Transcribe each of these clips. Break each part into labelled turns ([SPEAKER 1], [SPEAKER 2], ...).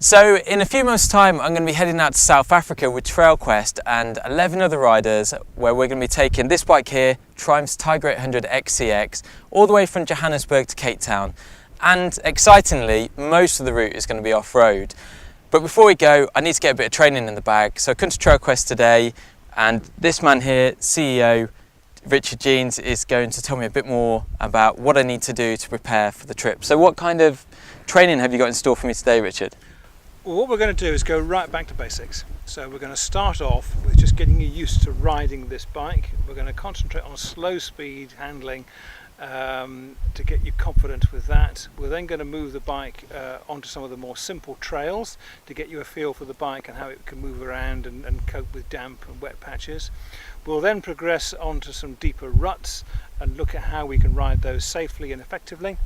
[SPEAKER 1] So in a few months' time, I'm going to be heading out to South Africa with Trailquest and 11 other riders, where we're going to be taking this bike here, Triumph's Tiger 800 XCX, all the way from Johannesburg to Cape Town. And excitingly, most of the route is going to be off-road. But before we go, I need to get a bit of training in the bag. So I come to Trailquest today, and this man here, CEO, Richard Jeans, is going to tell me a bit more about what I need to do to prepare for the trip. So what kind of training have you got in store for me today, Richard?
[SPEAKER 2] Well, what we're going to do is go right back to basics. So we're going to start off with just getting you used to riding this bike. We're going to concentrate on slow speed handling to get you confident with that. We're then going to move the bike onto some of the more simple trails to get you a feel for the bike and how it can move around and cope with damp and wet patches. We'll then progress onto some deeper ruts and look at how we can ride those safely and effectively.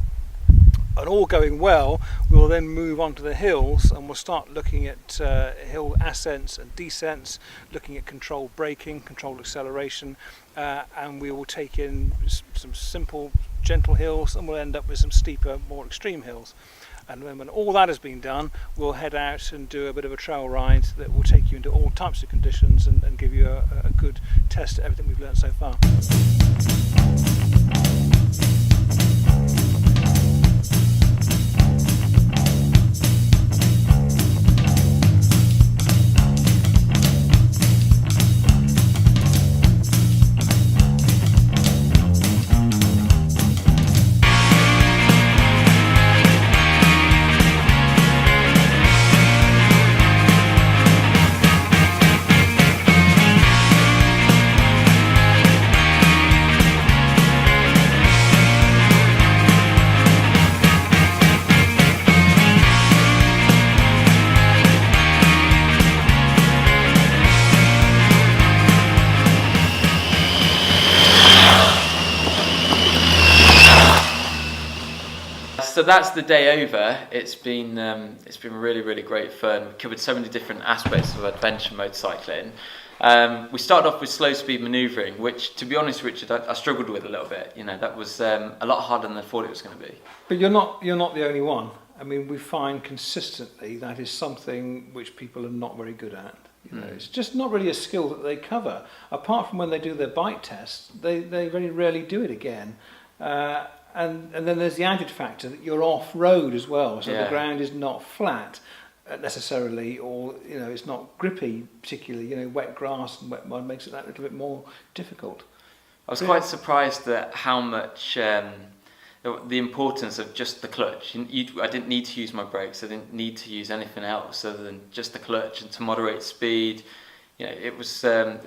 [SPEAKER 2] And all going well, we'll then move on to the hills and we'll start looking at hill ascents and descents, looking at controlled braking, controlled acceleration, and we will take in some simple, gentle hills, and we'll end up with some steeper, more extreme hills. And then when all that has been done, we'll head out and do a bit of a trail ride that will take you into all types of conditions and give you a good test of everything we've learned so far.
[SPEAKER 1] So that's the day over. It's been really great fun. We covered so many different aspects of adventure motorcycling. We started off with slow speed manoeuvring, which, to be honest, Richard, I struggled with a little bit. You know, that was a lot harder than I thought it was going to be.
[SPEAKER 2] But you're not the only one. I mean, we find consistently that is something which people are not very good at. You know, it's just not really a skill that they cover. Apart from when they do their bike tests, they very rarely do it again. And then there's the added factor that you're off-road as well, so the ground is not flat necessarily, or it's not grippy particularly. Wet grass and wet mud makes it that little bit more difficult.
[SPEAKER 1] I was quite surprised at how much the importance of just the clutch. I didn't need to use my brakes. I didn't need to use anything else other than just the clutch and to moderate speed. It was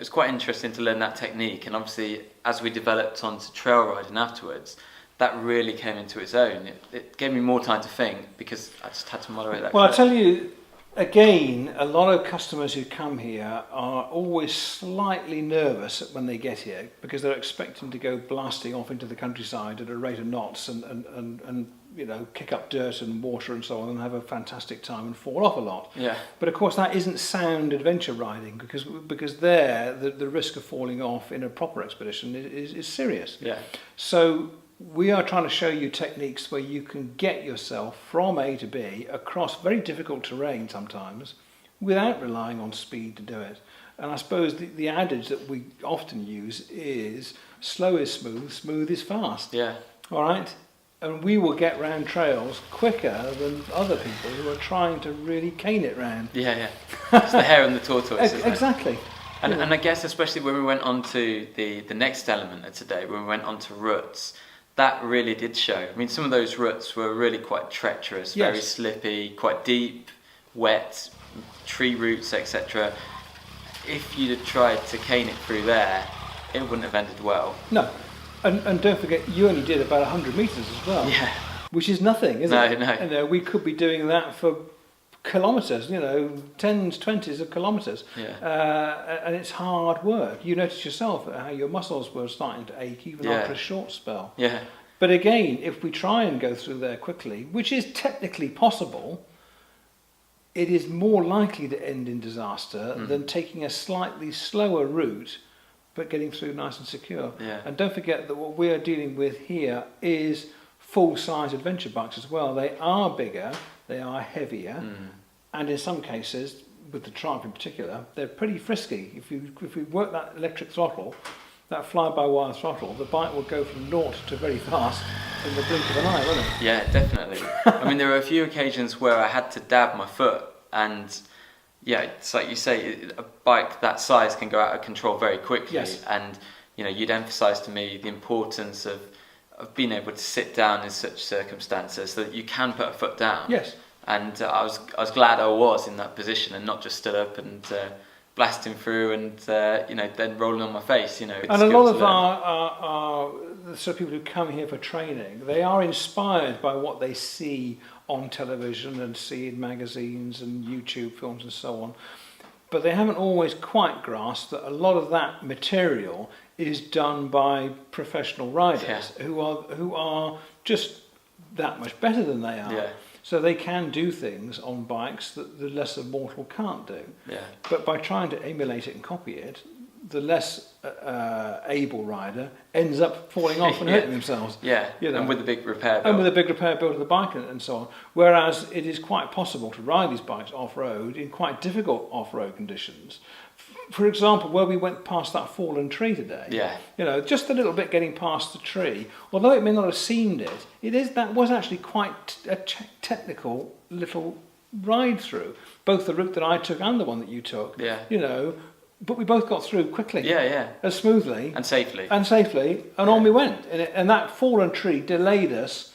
[SPEAKER 1] quite interesting to learn that technique, and obviously as we developed onto trail riding afterwards, that really came into its own. It gave me more time to think because I just had to moderate that.
[SPEAKER 2] Well, I tell you, again, a lot of customers who come here are always slightly nervous when they get here because they're expecting to go blasting off into the countryside at a rate of knots and kick up dirt and water and so on and have a fantastic time and fall off a lot.
[SPEAKER 1] Yeah.
[SPEAKER 2] But of course that isn't sound adventure riding because there the risk of falling off in a proper expedition is serious.
[SPEAKER 1] Yeah.
[SPEAKER 2] So we are trying to show you techniques where you can get yourself from A to B across very difficult terrain sometimes without relying on speed to do it. And I suppose the adage that we often use is slow is smooth, smooth is fast.
[SPEAKER 1] Yeah.
[SPEAKER 2] All right? And we will get round trails quicker than other people who are trying to really cane it round.
[SPEAKER 1] Yeah. It's the hare and the tortoise, isn't it?
[SPEAKER 2] Exactly.
[SPEAKER 1] And I guess especially when we went on to the next element of today, when we went on to ruts, that really did show. I mean, some of those ruts were really quite treacherous, very slippy, quite deep, wet, tree roots, etc. If you'd have tried to cane it through there, it wouldn't have ended well.
[SPEAKER 2] No. And don't forget, you only did about 100 metres as well.
[SPEAKER 1] Yeah.
[SPEAKER 2] Which is nothing, is it?
[SPEAKER 1] No.
[SPEAKER 2] We could be doing that for kilometres, 10s, 20s of kilometres.
[SPEAKER 1] Yeah.
[SPEAKER 2] And it's hard work. You notice yourself how your muscles were starting to ache even after a short spell.
[SPEAKER 1] Yeah.
[SPEAKER 2] But again, if we try and go through there quickly, which is technically possible, it is more likely to end in disaster than taking a slightly slower route but getting through nice and secure.
[SPEAKER 1] Yeah.
[SPEAKER 2] And don't forget that what we are dealing with here is full-size adventure bikes as well. They are bigger, they are heavier, and in some cases, with the Triumph in particular, they're pretty frisky. If we work that electric throttle, that fly-by-wire throttle, the bike will go from naught to very fast in the blink of an eye, won't it?
[SPEAKER 1] Yeah, definitely. I mean, there were a few occasions where I had to dab my foot, and yeah, it's like you say, a bike that size can go out of control very quickly.
[SPEAKER 2] Yes.
[SPEAKER 1] And you'd emphasise to me the importance of being able to sit down in such circumstances so that you can put a foot down.
[SPEAKER 2] Yes.
[SPEAKER 1] And I was glad I was in that position and not just stood up and blasting through and then rolling on my face.
[SPEAKER 2] And a lot of our the sort of people who come here for training, they are inspired by what they see on television and see in magazines and YouTube films and so on, but they haven't always quite grasped that a lot of that material is done by professional riders who are just that much better than they are.
[SPEAKER 1] Yeah.
[SPEAKER 2] So they can do things on bikes that the lesser mortal can't do.
[SPEAKER 1] Yeah.
[SPEAKER 2] But by trying to emulate it and copy it, the less able rider ends up falling off and hurting themselves.
[SPEAKER 1] Yeah, and with the big repair bill.
[SPEAKER 2] And with a big repair bill to the bike and so on. Whereas it is quite possible to ride these bikes off-road in quite difficult off-road conditions. For example, where we went past that fallen tree today, just a little bit getting past the tree, although it may not have seemed that was actually quite a technical little ride through, both the route that I took and the one that you took.
[SPEAKER 1] Yeah.
[SPEAKER 2] But we both got through quickly.
[SPEAKER 1] Yeah.
[SPEAKER 2] As smoothly.
[SPEAKER 1] And safely.
[SPEAKER 2] And on we went. And that fallen tree delayed us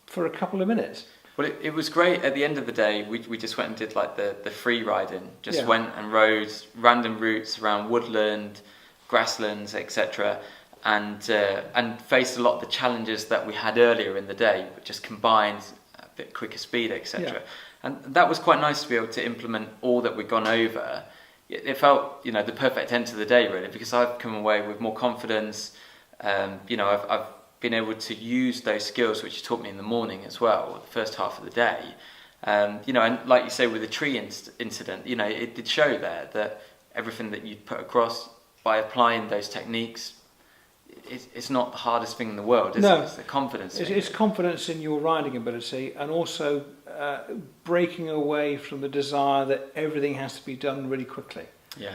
[SPEAKER 2] for a couple of minutes.
[SPEAKER 1] Well, it was great. At the end of the day, we just went and did like the free riding. Just went and rode random routes around woodland, grasslands, etc. And faced a lot of the challenges that we had earlier in the day, but just combined a bit quicker speed, etc.
[SPEAKER 2] Yeah.
[SPEAKER 1] And that was quite nice to be able to implement all that we'd gone over. It felt, the perfect end to the day, really, because I've come away with more confidence. I've been able to use those skills which you taught me in the morning as well, the first half of the day. And like you say with the tree incident, it did show there that everything that you put across by applying those techniques, it's not the hardest thing in the world, is it? It's the confidence thing.
[SPEAKER 2] It's confidence in your riding ability, and also breaking away from the desire that everything has to be done really quickly.
[SPEAKER 1] Yeah.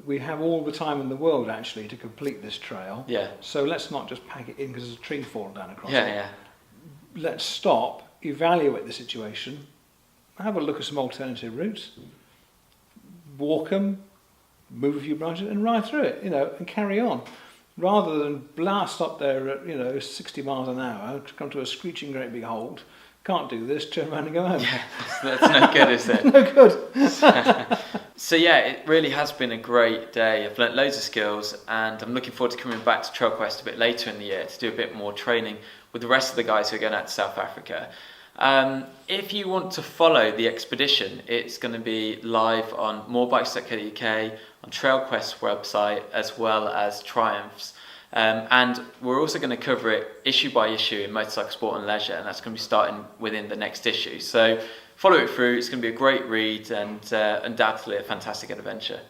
[SPEAKER 2] We have all the time in the world actually to complete this trail.
[SPEAKER 1] Yeah.
[SPEAKER 2] So let's not just pack it in because there's a tree falling down across it.
[SPEAKER 1] Yeah.
[SPEAKER 2] Let's stop, evaluate the situation, have a look at some alternative routes, walk them, move a few branches and ride through it, and carry on. Rather than blast up there at, 60 miles an hour to come to a screeching great big halt. Can't do this, turn around and go home.
[SPEAKER 1] Yeah, that's no good, is it?
[SPEAKER 2] No good.
[SPEAKER 1] So yeah, it really has been a great day. I've learnt loads of skills, and I'm looking forward to coming back to Trailquest a bit later in the year to do a bit more training with the rest of the guys who are going out to South Africa. If you want to follow the expedition, it's going to be live on morebikes.co.uk, on Trailquest's website, as well as Triumph's. And we're also going to cover it issue by issue in Motorcycle Sport and Leisure, and that's going to be starting within the next issue. So follow it through. It's going to be a great read and undoubtedly a fantastic adventure.